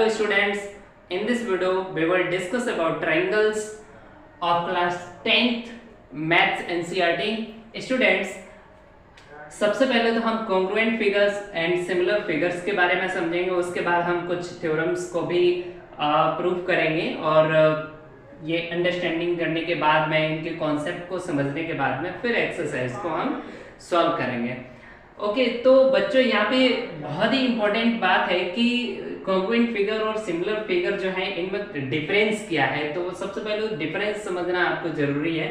Hello students, in this video we will discuss about triangles of class 10th maths NCERT. Students, सबसे पहले तो हम congruent figures and similar figures के बारे में समझेंगे, उसके बाद हम कुछ थ्योरम्स को भी प्रूव करेंगे और ये अंडरस्टैंडिंग करने के बाद में इनके कॉन्सेप्ट को समझने के बाद में फिर एक्सरसाइज को हम सॉल्व करेंगे। ओके, तो बच्चों यहाँ पे बहुत ही इंपॉर्टेंट बात है कि कॉन्ग्रुएंट फिगर और सिमिलर फिगर जो है इनमें डिफरेंस क्या है, तो सबसे पहले डिफरेंस समझना आपको जरूरी है।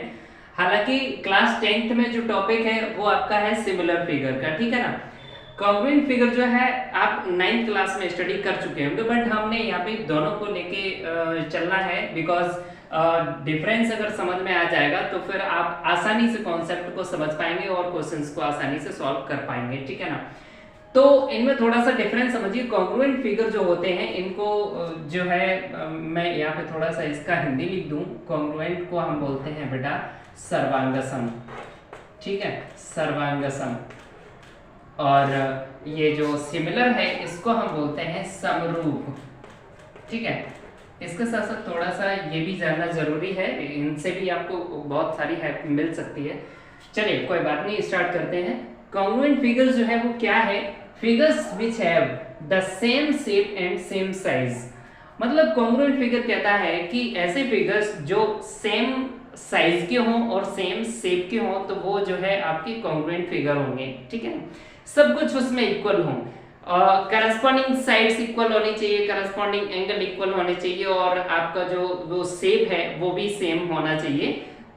हालांकि क्लास 10th में जो टॉपिक है वो आपका है सिमिलर फिगर का, ठीक है ना। कॉन्ग्रुएंट फिगर जो है आप 9th क्लास में स्टडी कर चुके होंगे, बट हमने यहाँ पे दोनों को लेके चलना है बिकॉज डिफरेंस अगर समझ में आ जाएगा तो फिर आप आसानी से कॉन्सेप्ट को समझ पाएंगे और क्वेश्चंस को आसानी से सॉल्व कर पाएंगे, ठीक है ना। तो इनमें थोड़ा सा डिफरेंस समझिए। कॉन्ग्रुएंट फिगर जो होते हैं इनको जो है मैं यहाँ पे थोड़ा सा इसका हिंदी लिख दूं। कॉन्ग्रुएंट को हम बोलते हैं बेटा सर्वांगसम, ठीक है, सर्वांगसम। और ये जो सिमिलर है इसको हम बोलते हैं समरूप, ठीक है। इसके साथ साथ थोड़ा सा ये भी जानना जरूरी है, इनसे भी आपको बहुत सारी हेल्प मिल सकती है। चलिए कोई बात नहीं, स्टार्ट करते हैं। कॉन्ग्रुएंट फिगर्स जो है वो क्या है? Figures which have the same shape and same size. मतलब कॉन्ग्रुएंट फिगर कहता है कि ऐसे फिगर्स जो सेम साइज के हों और सेम शेप के हों तो वो जो है आपके कॉन्ग्रुएंट फिगर होंगे, ठीक है। सब कुछ उसमें इक्वल हों, करस्पॉन्डिंग साइड्स इक्वल होनी चाहिए, करस्पॉन्डिंग एंगल इक्वल होने चाहिए और आपका जो वो शेप है वो भी सेम होना चाहिए।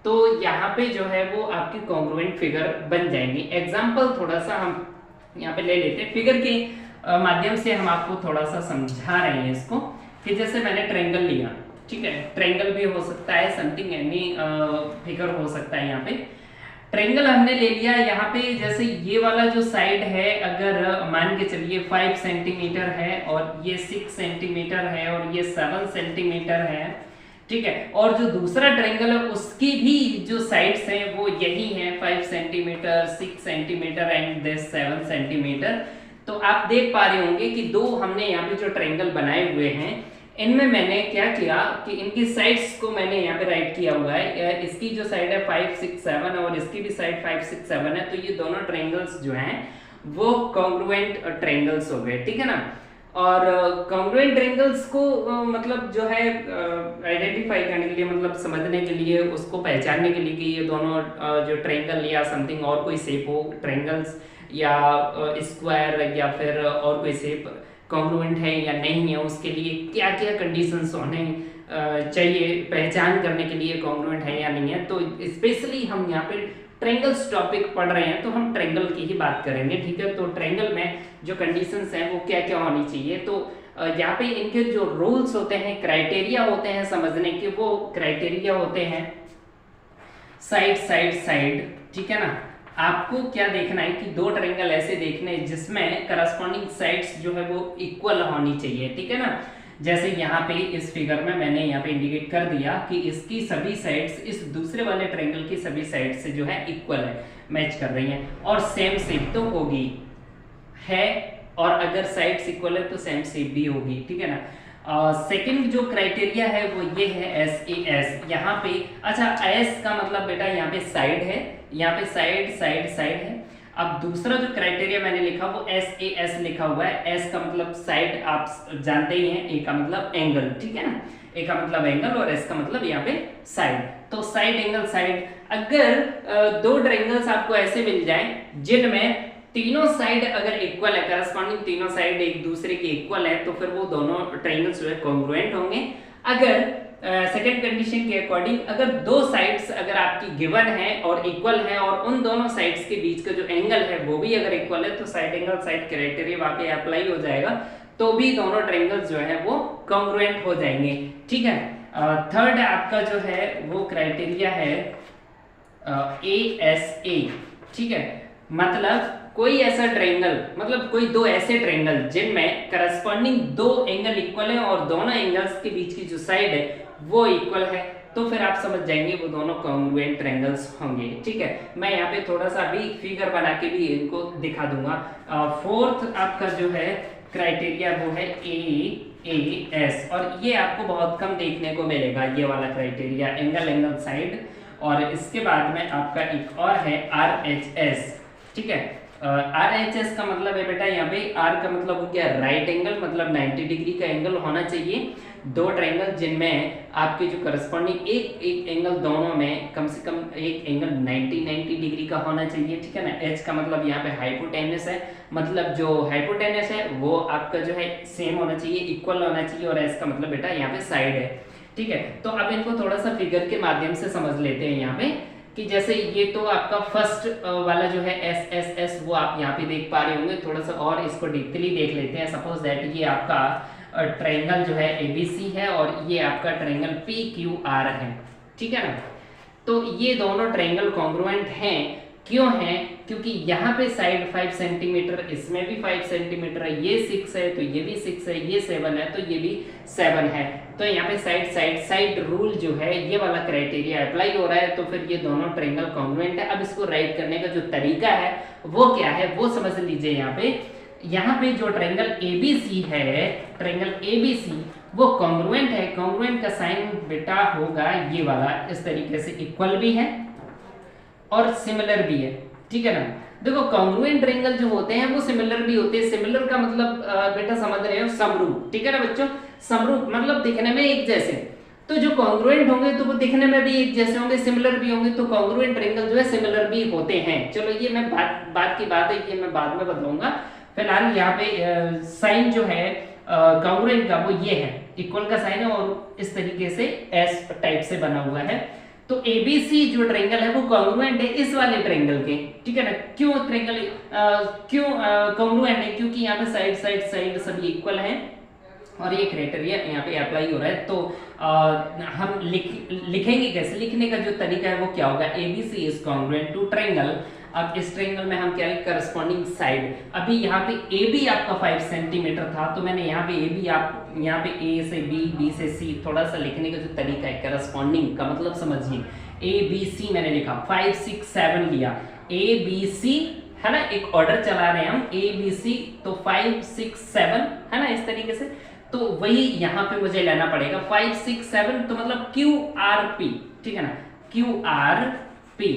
तो यहाँ पे जो है वो आपकी कॉन्ग्रुएंट फिगर बन जाएंगी। एग्जांपल थोड़ा सा हम यहाँ पे ले लेते हैं, फिगर के माध्यम से हम आपको थोड़ा सा समझा रहे हैं इसको। कि जैसे मैंने ट्रायंगल लिया, ठीक है, ट्रायंगल भी हो सकता है, समथिंग एनी फिगर हो सकता है। यहाँ पे ट्रायंगल हमने ले लिया। यहाँ पे जैसे ये वाला जो साइड है अगर मान के चलिए 5 सेंटीमीटर है और ये 6 सेंटीमीटर है और ये 7 सेंटीमीटर है, ठीक है। और जो दूसरा ट्रायंगल है उसकी भी जो साइड्स हैं वो यही हैं, 5 सेंटीमीटर, 6 सेंटीमीटर एंड 7 सेंटीमीटर। तो आप देख पा रहे होंगे कि दो हमने यहाँ पे जो ट्रायंगल बनाए हुए हैं इनमें मैंने क्या किया कि इनकी साइड्स को मैंने यहाँ पे राइट किया हुआ है। इसकी जो साइड है 5, 6, 7 और इसकी भी साइड 5, 6, 7 है। तो ये दोनों ट्रायंगल्स जो हैं वो कॉन्ग्रुएंट ट्रायंगल्स हो गए, ठीक है ना। और कॉन्ग्रुएंट ट्रायंगल्स को मतलब जो है आइडेंटिफाई करने के लिए, मतलब समझने के लिए, उसको पहचानने के लिए कि ये दोनों जो ट्रायंगल या समथिंग और कोई शेप हो, ट्रायंगल्स या स्क्वायर या फिर और कोई शेप कॉन्ग्रुएंट है या नहीं है, उसके लिए क्या क्या कंडीशंस होने चाहिए पहचान करने के लिए कॉन्ग्रुएंट है या नहीं है। तो स्पेशली हम यहाँ पे ट्रायंगल्स टॉपिक पढ़ रहे हैं तो हम ट्रायंगल की ही बात करेंगे, ठीक है। तो ट्रायंगल में जो कंडीशंस हैं वो क्या क्या होनी चाहिए, तो यहाँ पे इनके जो रूल्स होते हैं, क्राइटेरिया होते हैं समझने के, वो क्राइटेरिया होते हैं साइड साइड साइड, ठीक है ना। आपको क्या देखना है कि दो ट्रायंगल ऐसे देखने हैं जिसमें करस्पॉन्डिंग साइड्स जो है वो इक्वल होनी चाहिए, ठीक है ना। जैसे यहाँ पे इस फिगर में मैंने यहाँ पे इंडिकेट कर दिया कि इसकी सभी साइड्स इस दूसरे वाले ट्रायंगल की सभी साइड से जो है इक्वल है, मैच कर रही हैं और सेम शेप तो होगी है, और अगर साइड्स इक्वल है तो सेम शेप भी होगी, ठीक है ना। सेकंड जो क्राइटेरिया है वो ये है SAS। यहाँ पे अच्छा एस का मतलब बेटा यहाँ पे साइड है, यहाँ पे साइड साइड साइड है। अब दूसरा जो क्राइटेरिया मैंने लिखा वो SAS लिखा हुआ है। एस का मतलब साइड आप जानते ही हैं, ए का मतलब एंगल, ठीक है ना। ए का मतलब एंगल और एस का मतलब यहाँ पे साइड। तो साइड एंगल साइड, अगर दो ट्रायंगल्स आपको ऐसे मिल जाए जिनमें तीनों साइड अगर इक्वल है, करस्पॉन्डिंग तीनों साइड एक दूसरे के इक्वल है, तो फिर वो दोनों ट्रायंगल्स जो है कॉन्ग्रुएंट होंगे। अगर सेकंड कंडीशन के अकॉर्डिंग अगर दो साइड्स अगर आपकी गिवन है और इक्वल है और उन दोनों साइड्स के बीच का जो एंगल है वो भी अगर इक्वल है तो साइड एंगल साइड क्राइटेरिया वहां पे अप्लाई हो जाएगा, तो भी दोनों ट्रायंगल्स जो है वो कॉन्ग्रुएंट हो जाएंगे, ठीक है। थर्ड आपका जो है वो क्राइटेरिया है ASA, ठीक है। मतलब कोई ऐसा ट्रायंगल, मतलब कोई दो ऐसे ट्रायंगल जिनमें करस्पॉन्डिंग दो एंगल इक्वल है और दोनों एंगल्स के बीच की जो साइड है वो इक्वल है, तो फिर आप समझ जाएंगे वो दोनों कॉन्ग्रुएंट ट्रायंगल्स होंगे, ठीक है। मैं यहाँ पे थोड़ा सा अभी फिगर बना के भी इनको दिखा दूंगा। फोर्थ आपका जो है क्राइटेरिया वो है AAS, और ये आपको बहुत कम देखने को मिलेगा, ये वाला क्राइटेरिया, एंगल साइड। और इसके बाद में आपका एक और है RHS, ठीक है। RHS का मतलब है बेटा, यहाँ पे R का मतलब हो गया राइट एंगल, मतलब 90 डिग्री का एंगल होना चाहिए। दो ट्रायंगल जिनमें आपके जो करस्पॉन्डिंग एक एंगल दोनों में कम से कम एक एंगल 90 डिग्री का होना चाहिए, ठीक है ना। H का मतलब यहाँ पे हाइपोटेनस है, मतलब जो हाइपोटेनस है वो आपका जो है सेम होना चाहिए, इक्वल होना चाहिए, और S का मतलब बेटा यहाँ पे साइड है, ठीक है। तो अब इनको थोड़ा सा फिगर के माध्यम से समझ लेते हैं यहाँ पे, कि जैसे ये तो आपका फर्स्ट वाला जो है S वो आप यहाँ पे देख पा रहे होंगे। थोड़ा सा और इसको डीपली देख लेते हैं। सपोज दैट ये आपका ट्रायंगल जो है ABC है, और ये आपका ट्रायंगल PQR है, ठीक है ना। तो ये दोनों ट्रायंगल कॉन्ग्रुएंट हैं। क्यों है? क्योंकि यहाँ पे साइड 5 सेंटीमीटर, इसमें भी 5 सेंटीमीटर है, ये 6 है तो ये भी 6 है, ये 7 है तो ये भी 7 है। तो यहाँ पे साइड रूल जो है, ये वाला क्राइटेरिया अप्लाई हो रहा है, तो फिर ये दोनों ट्रायंगल कॉन्ग्रुएंट है। अब इसको राइट करने का जो तरीका है वो क्या है, वो समझ लीजिए। यहाँ पे जो ट्रायंगल ABC है, ट्रायंगल ABC वो कॉन्ग्रुएंट है। कॉन्ग्रुएंट का साइन बेटा होगा ये वाला, इस तरीके से इक्वल भी है और सिमिलर भी है, ठीक है ना। देखो कॉन्ग्रुएंट ट्रायंगल जो होते हैं वो सिमिलर भी होते हैं। सिमिलर का मतलब बेटा समझ रहे हो, समरूप, ठीक है ना बच्चों। समरूप मतलब दिखने में एक जैसे। तो जो कॉन्ग्रुएंट होंगे तो वो दिखने में भी एक जैसे होंगे, सिमिलर भी होंगे। तो कॉन्ग्रुएंट ट्रायंगल जो है सिमिलर भी होते हैं। चलो ये मैं बात की बात है, ये मैं बाद में बताऊंगा। फिलहाल यहाँ पे साइन जो है कॉन्ग्रुएंट का वो ये है, इक्वल का साइन है, और इस तरीके से एस टाइप से बना हुआ है। तो ABC जो ट्रायंगल है वो कॉन्ग्रुएंट है इस वाले ट्रायंगल के, ठीक है ना। क्यों ट्रायंगल क्यों कॉन्ग्रुएंट है? क्योंकि यहाँ पे साइड सभी इक्वल हैं, और ये क्राइटेरिया यहाँ पे अप्लाई हो रहा है। तो हम लिखेंगे कैसे? लिखने का जो तरीका है वो क्या होगा, ABC is congruent to triangle. अब इस ट्रायंगल में हम क्या है, करस्पॉन्डिंग साइड। अभी यहाँ पे AB आपका 5 सेंटीमीटर था, तो मैंने यहाँ पे AB आप यहाँ पे A से B से C थोड़ा सा लिखने का जो तरीका है, करस्पॉन्डिंग का मतलब समझिए। ABC मैंने लिखा, 5 6 7 लिया, ABC है ना, एक ऑर्डर चला रहे हैं हम, ABC तो 5 6 7 है ना, इस तरीके से। तो वही यहाँ पे मुझे लेना पड़ेगा 5 6 7, तो मतलब QRP, ठीक है ना, QRP,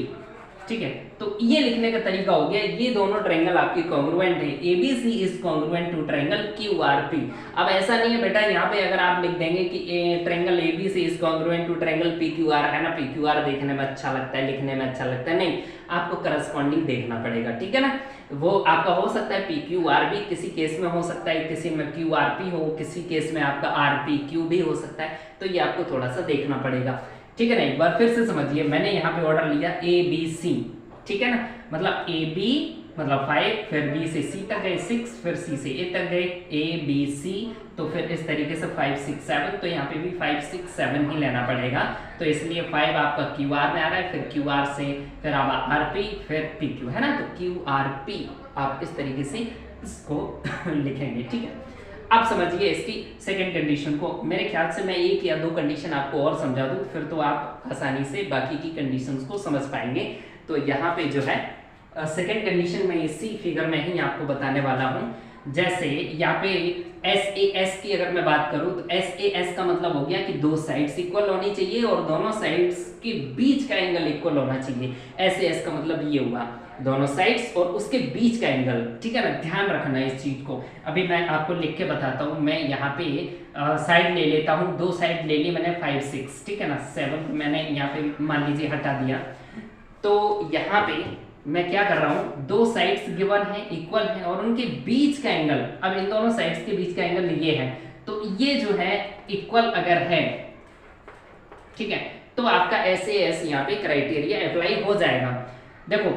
ठीक है। तो ये लिखने का तरीका हो गया। ये दोनों ट्रायंगल आपके कॉन्ग्रुएंट है। ABC is congruent to triangle QRP। अब ऐसा नहीं है बेटा, यहाँ पे अगर आप लिख देंगे कि triangle ABC is congruent to triangle PQR, है ना, PQR देखने में अच्छा लगता है, लिखने में अच्छा लगता है, नहीं, आपको करस्पॉन्डिंग देखना पड़ेगा, ठीक है ना। वो आपका हो सकता है PQR भी किसी केस में हो सकता है, किसी में QRP हो, किसी केस में आपका RPQ भी हो सकता है। तो ये आपको थोड़ा सा देखना पड़ेगा, ठीक है ना। एक बार फिर से समझिए, मैंने यहाँ पे ऑर्डर लिया ABC, ठीक है ना, मतलब AB मतलब 5, फिर B से C तक गए 6, फिर C से A तक गए ABC, तो फिर इस तरीके से 5 6 7, तो यहाँ पे भी 5 6 7 ही लेना पड़ेगा। तो इसलिए 5 आपका QR में आ रहा है, फिर QR से फिर आप RP, फिर PQ, है ना। तो QRP आप इस तरीके से इसको लिखेंगे, ठीक है। अब समझिए इसकी सेकंड कंडीशन को। मेरे ख्याल से मैं 1 या 2 कंडीशन आपको और समझा दूं, फिर तो आप आसानी से बाकी की कंडीशंस को समझ पाएंगे। तो यहाँ पे जो है सेकंड कंडीशन में इसी फिगर में ही आपको बताने वाला हूँ। जैसे यहाँ पे SAS की अगर मैं बात करूँ, तो SAS का मतलब हो गया कि दो साइड्स इक्वल होनी चाहिए और दोनों साइड्स के बीच का एंगल इक्वल होना चाहिए। SAS का मतलब ये हुआ दोनों साइड्स और उसके बीच का एंगल, ठीक है ना। ध्यान रखना इस चीज को। अभी मैं आपको लिख के बताता हूँ। मैं यहाँ पे साइड ले लेता हूँ, दो साइड ले ली मैंने 5 6, ठीक है ना। 7 मैंने यहाँ पे मान लीजिए हटा दिया। तो यहाँ पे मैं क्या कर रहा हूँ, दो साइड्स गिवन है, इक्वल है, और उनके बीच का एंगल, अब इन दोनों साइड्स के बीच का एंगल ये है, तो ये जो है इक्वल अगर है, ठीक है, तो आपका SAS यहाँ पे क्राइटेरिया अप्लाई हो जाएगा। देखो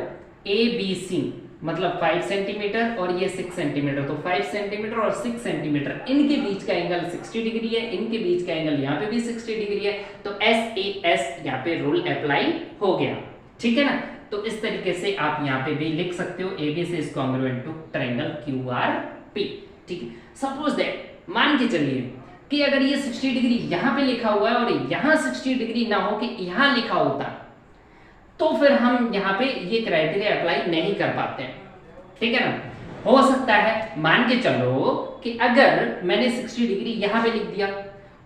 ABC मतलब 5 सेंटीमीटर और ये 6 सेंटीमीटर, तो 5 सेंटीमीटर और 6 सेंटीमीटर इनके बीच का एंगल 60 डिग्री है, इनके बीच का एंगल यहाँ पे भी 60 डिग्री है। तो SAS यहाँ पे रूल अप्लाई हो गया, ठीक है ना। तो इस तरीके से आप यहाँ पे भी लिख सकते हो ABC is congruent to triangle QRP, ठीक है। सपोज दैट मान के चलिए कि अगर ये 60 डिग्री यहाँ पे लिखा हुआ है और यहाँ 60 डिग्री ना हो कि यहाँ लिखा होता, तो फिर हम यहाँ पे ये क्राइटेरिया अप्लाई नहीं कर पाते हैं, ठीक है ना। हो सकता है मान के चलो कि अगर मैंने 60 डिग्री यहाँ पे लिख दिया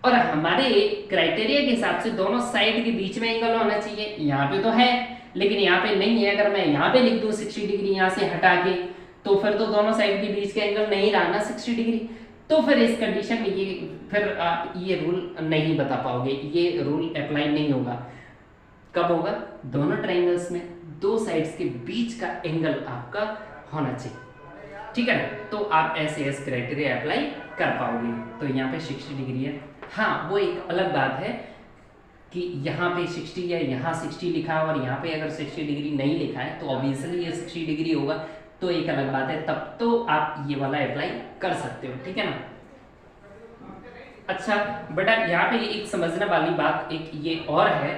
और हमारे क्राइटेरिया के हिसाब से दोनों साइड के बीच में एंगल होना चाहिए, यहाँ पे तो है लेकिन यहाँ पे नहीं है। अगर मैं यहाँ पे लिख दूँ 60 डिग्री यहाँ से हटा के, तो फिर तो दोनों साइड के बीच का एंगल नहीं रहा ना 60 डिग्री। तो फिर इस कंडीशन में ये फिर आप ये रूल नहीं बता पाओगे, ये रूल अप्लाई नहीं होगा। कब होगा? दोनों ट्राइंगल्स में दो साइड्स के बीच का एंगल आपका होना चाहिए, ठीक है ना। तो आप ऐसे क्राइटेरिया अप्लाई कर पाओगे। तो यहाँ पे 60 डिग्री है। हाँ, वो एक अलग बात है कि यहाँ पे 60 है, यहाँ 60 लिखा है और यहाँ पे अगर 60 डिग्री नहीं लिखा है तो ऑब्वियसली ये 60 डिग्री होगा, तो एक अलग बात है, तब तो आप ये वाला अप्लाई कर सकते हो, ठीक है ना। अच्छा बेटा, यहाँ पे एक समझने वाली बात एक ये और है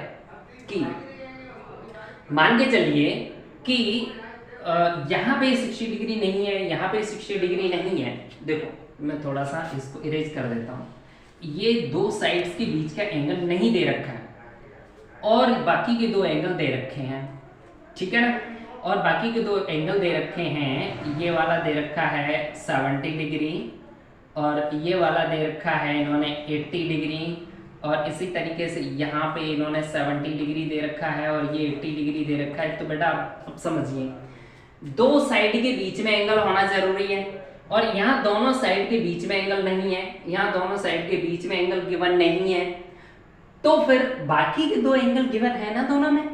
कि मान के चलिए कि यहाँ पे 60 डिग्री नहीं है, यहाँ पे 60 डिग्री नहीं है। देखो मैं थोड़ा सा इसको इरेज कर देता हूँ। ये दो साइड्स के बीच का एंगल नहीं दे रखा है और बाकी के दो एंगल दे रखे हैं, ठीक है ना। और बाकी के दो एंगल दे रखे हैं, ये वाला दे रखा है 70 डिग्री और ये वाला दे रखा है इन्होंने 80 डिग्री, और इसी तरीके से यहाँ पे इन्होंने 70 डिग्री दे रखा है और ये 80 डिग्री दे रखा है। तो बेटा अब समझिए, दो साइड के बीच में एंगल होना जरूरी है और यहाँ दोनों साइड के बीच में एंगल नहीं है, यहाँ दोनों साइड के बीच में एंगल गिवन नहीं है। तो फिर बाकी के दो एंगल गिवन है ना दोनों में,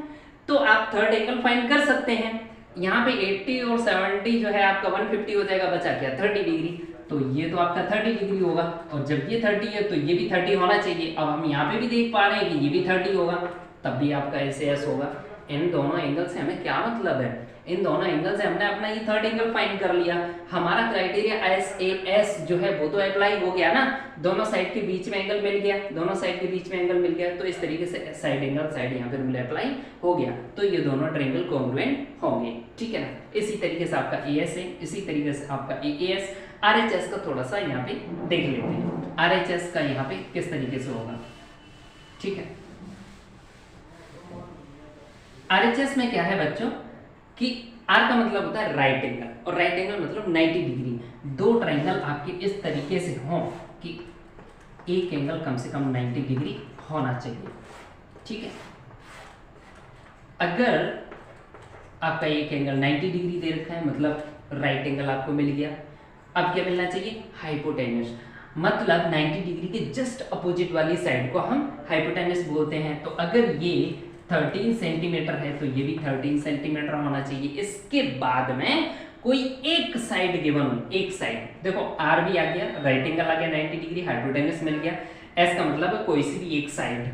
तो आप थर्ड एंगल फाइंड कर सकते हैं। यहाँ पे 80 और 70 जो है आपका 150 हो जाएगा, बचा क्या 30 डिग्री। तो ये तो आपका 30 डिग्री होगा और जब ये 30 है तो ये भी 30 होना चाहिए। अब हम यहाँ पे भी देख पा रहे हैं कि ये भी 30 होगा, तब भी आपका एस होगा। इन दोनों एंगल से हमें क्या मतलब है? इन दोनों एंगल से हमने अपना ये थर्ड एंगल फाइंड कर लिया। हमारा क्राइटेरिया एस जो है वो तो अप्लाई हो गया ना, दोनों साइड के बीच में एंगल मिल गया, दोनों साइड के बीच में एंगल मिल गया, तो इस तरीके से साइड एंगल साइड यहाँ पे रूल अप्लाई हो गया, तो ये दोनों ट्रायंगल कॉन्ग्रुएंट होंगे, ठीक है ना। इसी तरीके से आपका एएस है, इसी तरीके से आपका एएस। आरएचएस का थोड़ा सा यहाँ पे देख लेते हैं, आरएचएस का यहाँ पे किस तरीके से होगा, ठीक है। आरएचएस में क्या है बच्चों कि आर का मतलब होता है राइट एंगल, और राइट एंगल मतलब 90 डिग्री। दो ट्रायंगल आपके इस तरीके से हों कि एक एंगल कम से कम 90 डिग्री होना चाहिए, ठीक है। अगर आपका एक एंगल 90 डिग्री दे रखा है मतलब राइट एंगल आपको मिल गया। अब क्या मिलना चाहिए? हाइपोटेन्यूस, मतलब 90 डिग्री के जस्ट अपोजिट वाली साइड को हम हाइपोटेन्यूस बोलते हैं। तो अगर ये 13 सेंटीमीटर है तो ये भी 13 सेंटीमीटर होना चाहिए। इसके बाद में कोई एक साइड गिवन हो, एक साइड, देखो आर भी आ गया, राइट एंगल आ गया 90 डिग्री, हाइपोटेन्यूस मिल गया, एस का मतलब है कोई सी भी एक साइड।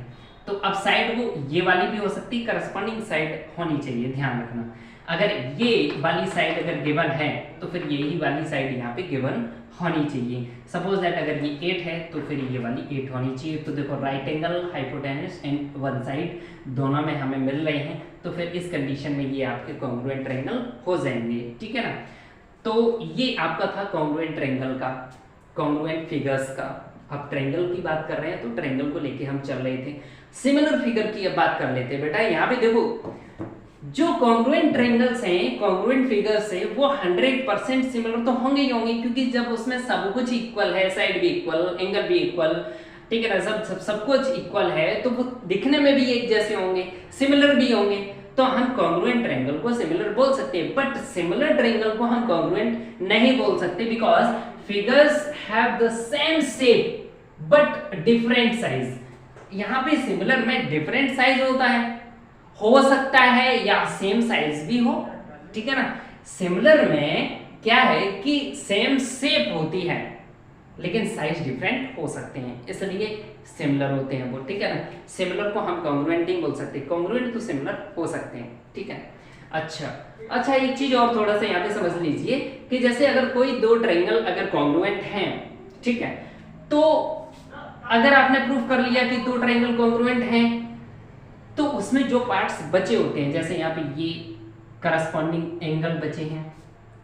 तो अब साइड वो ये वाली भी हो सकती है, करस्पॉन्डिंग साइड होनी चाहिए, ध्यान रखना। अगर ये वाली साइड अगर गिवन है तो फिर यही वाली साइड यहाँ पे गिवन होनी चाहिए। सपोज दैट अगर ये 8 है तो फिर ये वाली 8 होनी चाहिए। तो देखो right angle, hypotenuse and one side दोनों में हमें मिल रहे हैं, तो फिर इस कंडीशन में ये आपके कॉन्ग्रुएंट ट्रायंगल हो जाएंगे, ठीक है ना। तो ये आपका था कॉन्ग्रुएंट ट्रायंगल का, कॉन्ग्रुएंट फिगर्स का। अब ट्रायंगल की बात कर रहे हैं तो ट्रायंगल को लेके हम चल रहे थे। सिमिलर फिगर की अब बात कर लेते हैं बेटा। यहाँ पे देखो जो कॉन्ग्रुएंट ट्रायंगल्स हैं, कॉन्ग्रुएंट फिगर्स हैं, वो 100% सिमिलर तो होंगे ही होंगे, क्योंकि जब उसमें सब कुछ इक्वल है, साइड भी इक्वल, एंगल भी इक्वल, ठीक है ना, सब कुछ इक्वल है, तो वो दिखने में भी एक जैसे होंगे, सिमिलर भी होंगे, तो हम कॉन्ग्रुएंट ट्रायंगल को सिमिलर बोल सकते हैं। बट सिमिलर ट्रायंगल को हम कॉन्ग्रुएंट नहीं बोल सकते, because figures have the same shape but different size. यहाँ पे सिमिलर में डिफरेंट साइज होता है, हो सकता है या सेम साइज भी हो, ठीक है ना। सिमिलर में क्या है कि सेम शेप होती है लेकिन साइज डिफरेंट हो सकते हैं, इसलिए सिमिलर होते हैं वो, ठीक है ना। सिमिलर को हम कॉन्ग्रुएंट नहीं बोल सकते, कॉन्ग्रुएंट तो सिमिलर हो सकते हैं, ठीक है। अच्छा एक चीज और थोड़ा सा यहाँ पे समझ लीजिए कि जैसे अगर कोई दो ट्रायंगल अगर कॉन्ग्रुएंट हैं, ठीक है, तो अगर आपने प्रूफ कर लिया कि दो ट्रायंगल कॉन्ग्रुएंट हैं, तो उसमें जो पार्ट्स बचे होते हैं, जैसे यहाँ पे ये करस्पॉन्डिंग एंगल बचे हैं,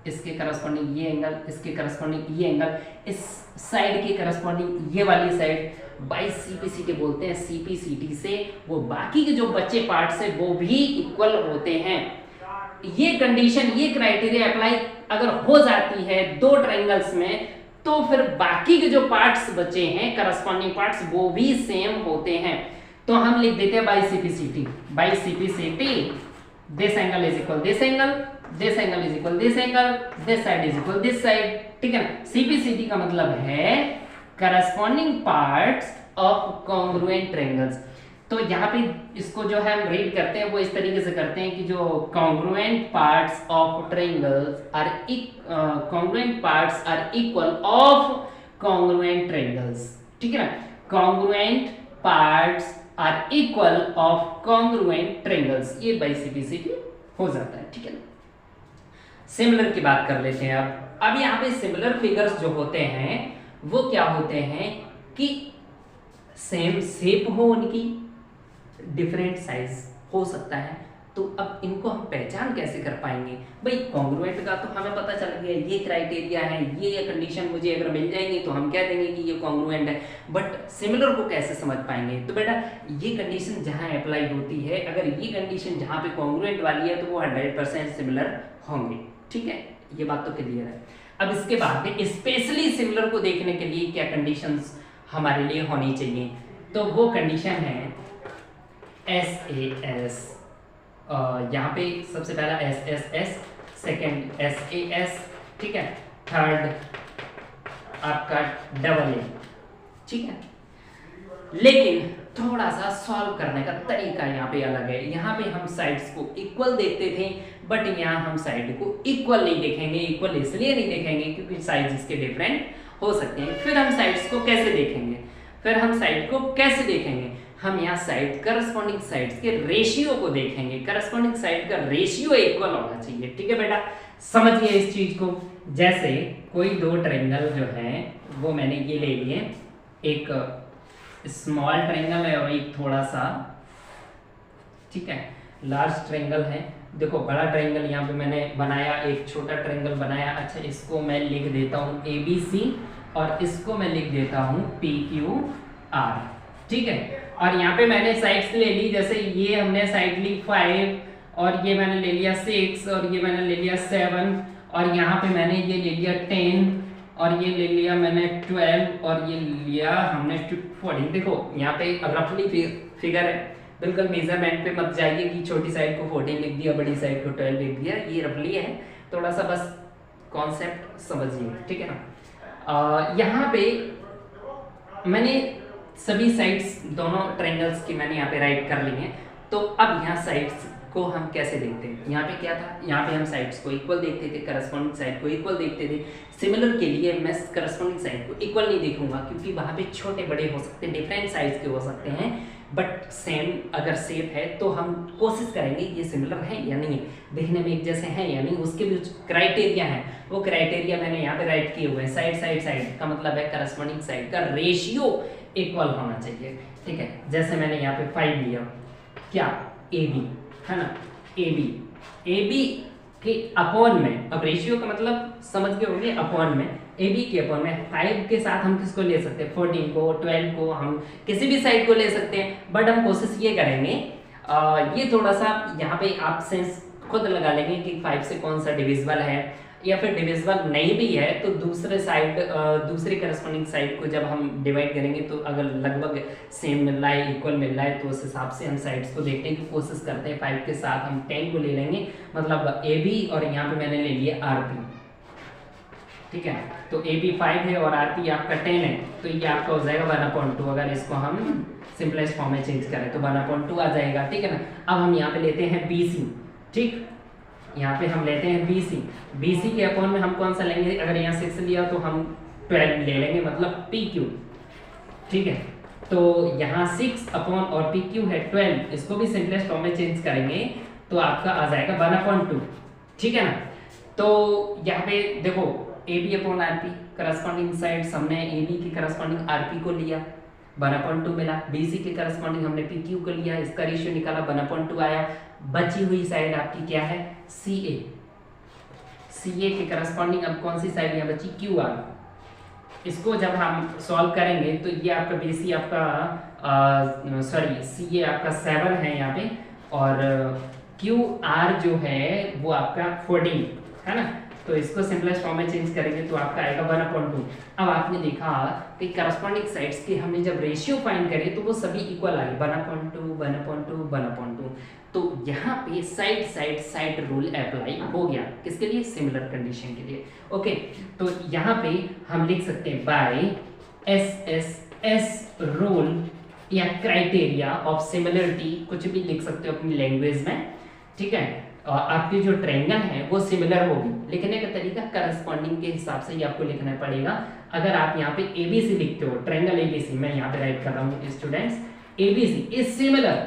इसके करस्पॉन्डिंग ये एंगल, इसके करस्पॉन्डिंग ये एंगल, इस साइड के करस्पॉन्डिंग ये वाली साइड, बाई सीपीसीटी बोलते हैं, सीपीसीटी से वो बाकी के जो बचे पार्ट्स है वो भी इक्वल होते हैं। ये कंडीशन, ये क्राइटेरिया अप्लाई अगर हो जाती है दो ट्रायंगल्स में, तो फिर बाकी के जो पार्ट्स बचे हैं करस्पॉन्डिंग पार्ट्स वो भी सेम होते हैं। तो हम लिख देते हैं by CPCT, by CPCT this angle is equal this angle, this angle is equal this angle, this side is equal this side, ठीक है ना। सीपीसीटी का मतलब है corresponding parts of congruent triangles. तो यहाँ पे इसको जो है हम रीड करते हैं वो इस तरीके से करते हैं कि जो congruent parts of triangles are congruent parts are equal of congruent triangles, ठीक है ना। Congruent parts are equal of congruent triangles, ये बाई सीपीसीटी हो जाता है, ठीक है ना। सिमिलर की बात कर लेते हैं अब यहाँ पे सिमिलर फिगर्स जो होते हैं वो क्या होते हैं कि सेम शेप हो, उनकी डिफरेंट साइज हो सकता है। तो अब इनको हम पहचान कैसे कर पाएंगे? भाई कॉन्ग्रुएंट का तो हमें पता चल गया, ये क्राइटेरिया है, ये कंडीशन मुझे अगर मिल जाएंगी तो हम कह देंगे कि ये कॉन्ग्रुएंट है। बट सिमिलर को कैसे समझ पाएंगे? तो बेटा ये कंडीशन जहां अप्लाई होती है, अगर ये कंडीशन जहां पे कॉन्ग्रुएंट वाली है तो वो 100% सिमिलर होंगे, ठीक है, ये बात तो क्लियर है। अब इसके बाद में स्पेशली सिमिलर को देखने के लिए क्या कंडीशंस हमारे लिए होनी चाहिए? तो वो कंडीशन है SAS, यहाँ पे सबसे पहला SSS, सेकेंड SAS, ठीक है, थर्ड आपका AA, ठीक है। लेकिन थोड़ा सा सॉल्व करने का तरीका यहाँ पे अलग है। यहाँ पे हम साइड्स को इक्वल देखते थे, बट यहाँ हम साइड को इक्वल नहीं देखेंगे। इक्वल इसलिए नहीं देखेंगे क्योंकि साइज इसके डिफरेंट हो सकते हैं। फिर हम साइड्स को कैसे देखेंगे? हम यहाँ साइड करस्पॉन्डिंग साइड्स के रेशियो को देखेंगे। करस्पॉन्डिंग साइड का रेशियो इक्वल होना चाहिए, ठीक है बेटा, समझिए इस चीज को। जैसे कोई दो ट्रायंगल जो है वो मैंने ये ले लिए, एक स्मॉल ट्रायंगल है और एक थोड़ा सा, ठीक है, लार्ज ट्रायंगल है। देखो बड़ा ट्रायंगल यहाँ पे मैंने बनाया, एक छोटा ट्रायंगल बनाया। अच्छा, इसको मैं लिख देता हूँ ABC और इसको मैं लिख देता हूँ PQR, ठीक है। और यहाँ पे मैंने साइड्स ले ली, जैसे ये हमने साइड ली 5 और ये मैंने ले लिया 6 और ये मैंने ले लिया 7 और यहाँ पे मैंने ये ले लिया 10 और ये ले लिया मैंने 12 और ये लिया हमने 14। देखो यहाँ पे रफली फिगर है, बिल्कुल मेजरमेंट पे मत जाइए कि छोटी साइड को 14 लिख दिया, बड़ी साइड को 12 लिख दिया। ये रफली है, थोड़ा सा बस कॉन्सेप्ट समझिए, ठीक है ना। यहाँ पे मैंने सभी साइड्स दोनों ट्रायंगल्स की मैंने यहाँ पे राइट कर ली हैं। तो अब यहाँ साइड्स को हम कैसे देखते हैं? यहाँ पे क्या था, यहाँ पे हम साइड्स को इक्वल देखते थे, करस्पॉन्डिंग साइड को इक्वल देखते थे। सिमिलर के लिए मैं करस्पॉन्डिंग साइड को इक्वल नहीं देखूंगा क्योंकि वहाँ पे छोटे बड़े हो सकते हैं, डिफरेंट साइज के हो सकते हैं, बट सेम अगर शेप है तो हम कोशिश करेंगे ये सिमिलर है या नहीं, देखने में एक जैसे हैं या नहीं। उसके भी क्राइटेरिया है, वो क्राइटेरिया मैंने यहाँ पे राइट किए हुए हैं। साइड साइड साइड का मतलब है करस्पॉन्डिंग साइड का रेशियो इक्वल होना चाहिए, ठीक है। जैसे मैंने यहाँ पे 5 लिया, क्या AB है ना, AB के अपॉन में, अब रेशियो का मतलब समझ गए होंगे, अपॉन में, AB के अपॉन में 5 के साथ हम किसको ले सकते हैं? 14 को, 12 को, हम किसी भी साइड को ले सकते हैं। बट हम कोशिश ये करेंगे, ये थोड़ा सा यहाँ पे आप सेंस खुद लगा लेंगे कि 5 से कौन सा डिविजिबल है, या फिर डिविजिबल नहीं भी है तो दूसरे साइड, दूसरी करस्पॉन्डिंग साइड को जब हम डिवाइड करेंगे तो अगर लगभग सेम मिल रहा है, इक्वल मिल रहा है, तो उस हिसाब से हम साइड्स को देखने की कोशिश करते हैं। 5 के साथ हम 10 को ले लेंगे, मतलब AB और यहाँ पे मैंने ले लिया RP, ठीक है। तो AB 5 है और RP आपका 10 है, तो ये आपका हो जाएगा 1/2। अगर इसको हम सिंपलेस्ट फॉर्म में चेंज करें तो 1/2 आ जाएगा, ठीक है ना। अब हम यहाँ पे लेते हैं BC, ठीक, यहाँ पे हम लेते हैं BC के अपॉन में हम कौन सा लेंगे? अगर यहाँ 6 लिया तो हम 12 ले लेंगे, मतलब PQ, ठीक है। तो यहाँ 6 अपॉन और PQ है 12, इसको भी सिंपलेस्ट फॉर्म में चेंज करेंगे तो आपका आ जाएगा 1/2, ठीक है ना। तो यहाँ पे देखो AB upon RP, corresponding sides हमने AB की करस्पॉन्डिंग RP को लिया, 1/2 मिला। BC के करस्पॉन्डिंग हमने PQ को लिया, इसका रेशियो निकाला, 1/2 आया। बची हुई साइड आपकी क्या है? CA के करस्पॉन्डिंग अब कौन सी साइड यहाँ बची? QR। इसको जब हम सॉल्व करेंगे तो ये आपका BC आपका CA आपका 7 है यहाँ पे, और क्यू आर जो है वो आपका 14 है ना, तो इसको सिंपलेस्ट फॉर्म में चेंज करेंगे तो आपका आएगा 1/2। अब आपने देखा कि करस्पॉन्डिंग साइड्स की हमने जब रेशियो फाइंड करे तो वो सभी इक्वल आ गए 1/2 1/2 1/2। तो यहाँ पे साइड रूल अप्लाई हो गया, किसके लिए, सिमिलर कंडीशन के लिए। ओके, तो यहाँ पे हम लिख सकते हैं बाय SSS रूल या क्राइटेरिया ऑफ सिमिलरिटी, कुछ भी लिख सकते हो अपनी लैंग्वेज में, ठीक है। आपकी जो ट्रायंगल है वो सिमिलर होगी, लिखने का तरीका करस्पॉन्डिंग के हिसाब से ही आपको लिखना पड़ेगा। अगर आप यहाँ पे ABC लिखते हो, ट्रायंगल ABC, मैं यहाँ पे राइट कर रहा हूँ students, ABC is similar,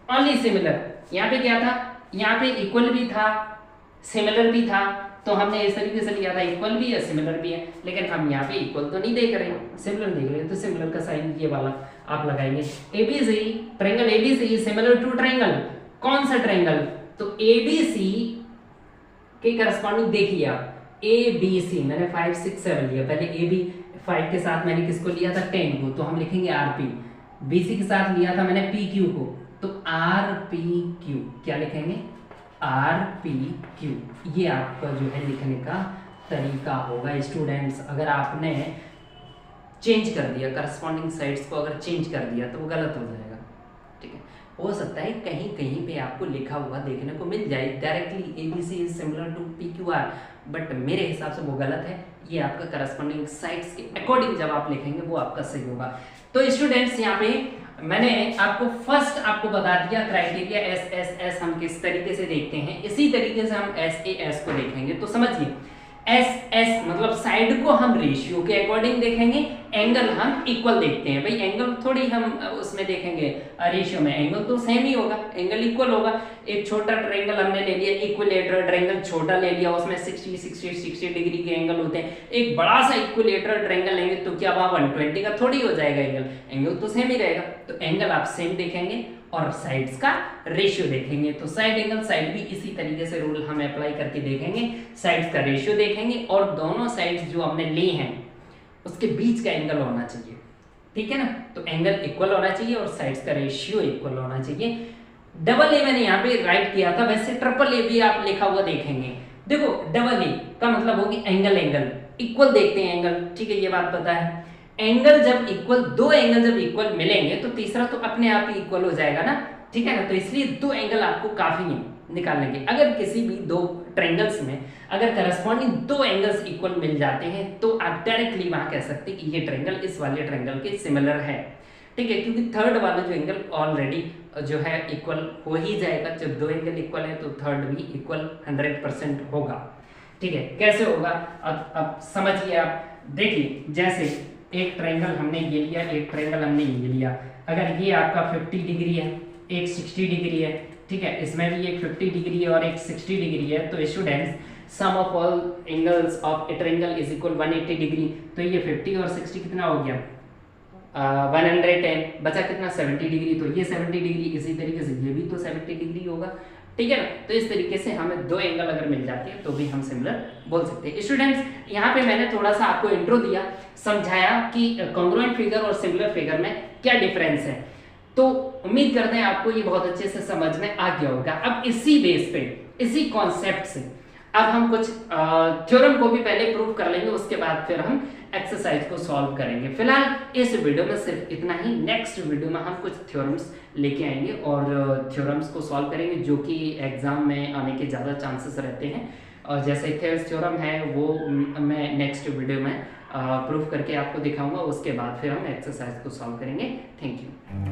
only similar. यहाँ पे क्या था, यहाँ पे इक्वल भी था सिमिलर भी था, तो हमने इस तरीके से लिया था इक्वल भी है सिमिलर भी है, लेकिन हम यहाँ पे इक्वल तो नहीं देख रहे, सिमिलर देख रहे हैं, तो सिमिलर का साइन ये वाला आप लगाएंगे। ABC triangle ABC similar to triangle, कौन सा ट्रायंगल, तो ABC के करस्पॉन्डिंग देखिए आप, ABC मैंने 5 6 7 लिया, पहले AB 5 के साथ मैंने किसको लिया था 10 को, तो हम लिखेंगे RP। BC के साथ लिया था मैंने PQ को, तो RPQ क्या लिखेंगे, RPQ। ये आपका जो है लिखने का तरीका होगा स्टूडेंट्स। अगर आपने चेंज कर दिया करस्पॉन्डिंग साइड्स को, अगर चेंज कर दिया तो वो गलत हो जाएगा, ठीक है। हो सकता है कहीं कहीं पे आपको लिखा हुआ देखने को मिल जाए directly ABC is similar to PQR, but मेरे हिसाब से वो गलत है। ये आपका करस्पॉन्डिंग साइड्स के अकॉर्डिंग जब आप लिखेंगे वो आपका सही होगा। तो स्टूडेंट्स यहाँ पे मैंने आपको फर्स्ट आपको बता दिया क्राइटेरिया SSS हम किस तरीके से देखते हैं, इसी तरीके से हम SAS को देखेंगे। तो समझिए SS मतलब साइड को हम रेशियो के अकॉर्डिंग देखेंगे, एंगल हम इक्वल देखते हैं। भाई एंगल थोड़ी हम उसमें देखेंगे रेशियो में, एंगल तो सेम ही होगा, एंगल इक्वल होगा। एक छोटा ट्रायंगल हमने ले लिया, इक्विलेटरल ट्रायंगल छोटा ले लिया, उसमें 60 डिग्री के एंगल होते हैं। एक बड़ा सा इक्विलेटरल ट्रायंगल लेंगे तो क्या वहां 120 का थोड़ी हो जाएगा एंगल, एंगल तो सेम ही रहेगा। तो एंगल आप सेम देखेंगे और साइड्स का रेशियो देखेंगे। तो साइड एंगल साइड भी इसी तरीके से रूल हम अप्लाई करके देखेंगे, साइड्स का रेशियो देखेंगे और दोनों साइड्स जो हमने ली हैं उसके बीच का एंगल होना चाहिए, ठीक है ना। तो एंगल इक्वल होना चाहिए और साइड्स का रेशियो इक्वल होना चाहिए। डबल ए मैंने यहाँ पे राइट किया था, वैसे ट्रिपल ए भी आप लिखा हुआ देखेंगे। देखो डबल ए का मतलब होगी एंगल एंगल इक्वल देखते हैं एंगल, ठीक है, ये बात पता है। एंगल जब इक्वल, दो एंगल जब इक्वल मिलेंगे तो तीसरा तो अपने आप ही इक्वल हो जाएगा ना, ठीक है ना। तो इसलिए दो एंगल आपको काफी है निकालने के। अगर किसी भी दो ट्रायंगल्स में अगर करस्पॉन्डिंग दो एंगल्स इक्वल मिल जाते हैं तो आप डायरेक्टली वहां कह सकते हैं कि ये ट्रायंगल इस वाले ट्रायंगल के सिमिलर है, ठीक है, क्योंकि थर्ड वाला जो एंगल ऑलरेडी जो है इक्वल हो ही जाएगा। जब दो एंगल इक्वल है तो थर्ड भी इक्वल 100% होगा, ठीक है। कैसे होगा अब समझिए आप, देखिए जैसे एक ट्रायंगल हमने ये लिया, एक ट्रायंगल हमने ये लिया। अगर ये आपका 50 डिग्री है, एक 60 डिग्री है, ठीक है, इसमें भी एक 50 डिग्री है और एक 60 डिग्री है। तो students sum of all angles of a triangle is equal 180 degree. तो ये 50 और 60 कितना हो गया 110, बचा कितना 70 डिग्री। तो ये 70 डिग्री, इसी तरीके से ये भी तो 70 डिग्री होगा, ठीक है ना। तो इस तरीके से हमें दो एंगल अगर मिल जाते हैं तो भी हम सिमिलर बोल सकते हैं। स्टूडेंट्स यहाँ पे मैंने थोड़ा सा आपको इंट्रो दिया, समझाया कि कॉन्ग्रुएंट फिगर और सिमिलर फिगर में क्या डिफरेंस है। तो उम्मीद करते हैं आपको ये बहुत अच्छे से समझ में आ गया होगा। अब इसी बेस पे, इसी कॉन्सेप्ट से अब हम कुछ थ्योरम को भी पहले प्रूव कर लेंगे, उसके बाद फिर हम एक्सरसाइज को सॉल्व करेंगे। फिलहाल इस वीडियो में सिर्फ इतना ही। नेक्स्ट वीडियो में हम कुछ थ्योरम्स लेके आएंगे और थ्योरम्स को सॉल्व करेंगे जो कि एग्जाम में आने के ज़्यादा चांसेस रहते हैं। और जैसे थेल्स थ्योरम है वो मैं नेक्स्ट वीडियो में प्रूफ करके आपको दिखाऊंगा, उसके बाद फिर हम एक्सरसाइज को सॉल्व करेंगे। Thank you.